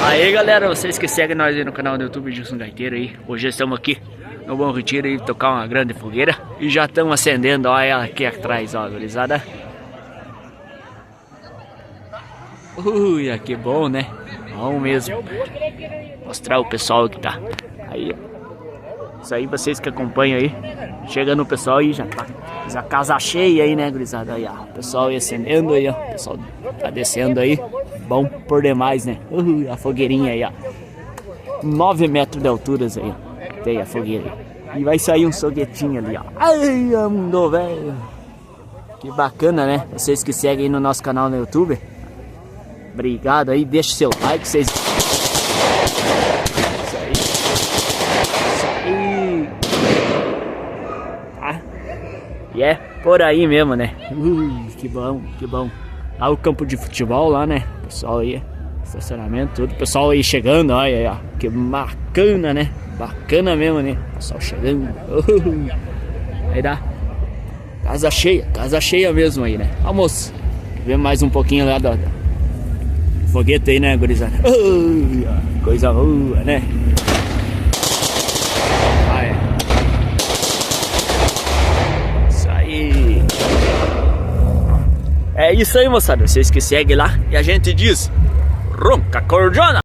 Fala aí, galera, vocês que seguem nós aí no canal do YouTube Gilson Gaiteiro aí. Hoje estamos aqui no Bom Retiro aí, tocar uma grande fogueira. E já estamos acendendo, ó, ela aqui atrás, ó, gurizada. Ui, que bom, né? Bom mesmo. Mostrar o pessoal que tá aí, ó. Isso aí, vocês que acompanham aí. Chegando o pessoal aí, já tá a casa cheia aí, né, gurizada? Aí, ó, o pessoal aí acendendo aí, ó. O pessoal tá descendo aí. Bom por demais, né? A fogueirinha aí, ó. 9 metros de alturas aí, ó. Tem a fogueira aí. E vai sair um foguetinho ali, ó. Ai, mundo velho. Que bacana, né? Vocês que seguem aí no nosso canal no YouTube. Obrigado aí, deixa seu like, vocês... Isso aí. Isso aí. Tá? E é por aí mesmo, né? Que bom, que bom. Lá o campo de futebol lá, né? Pessoal aí, estacionamento, tudo. Pessoal aí chegando, olha aí, ó. Que bacana, né? Bacana mesmo, né? Pessoal chegando. Aí dá. Casa cheia mesmo aí, né? Almoço. Ver mais um pouquinho lá da foguete aí, né, gurizada? Coisa boa, né? Isso aí. É isso aí, moçada. Vocês que seguem lá. E a gente diz: ronca cordiona!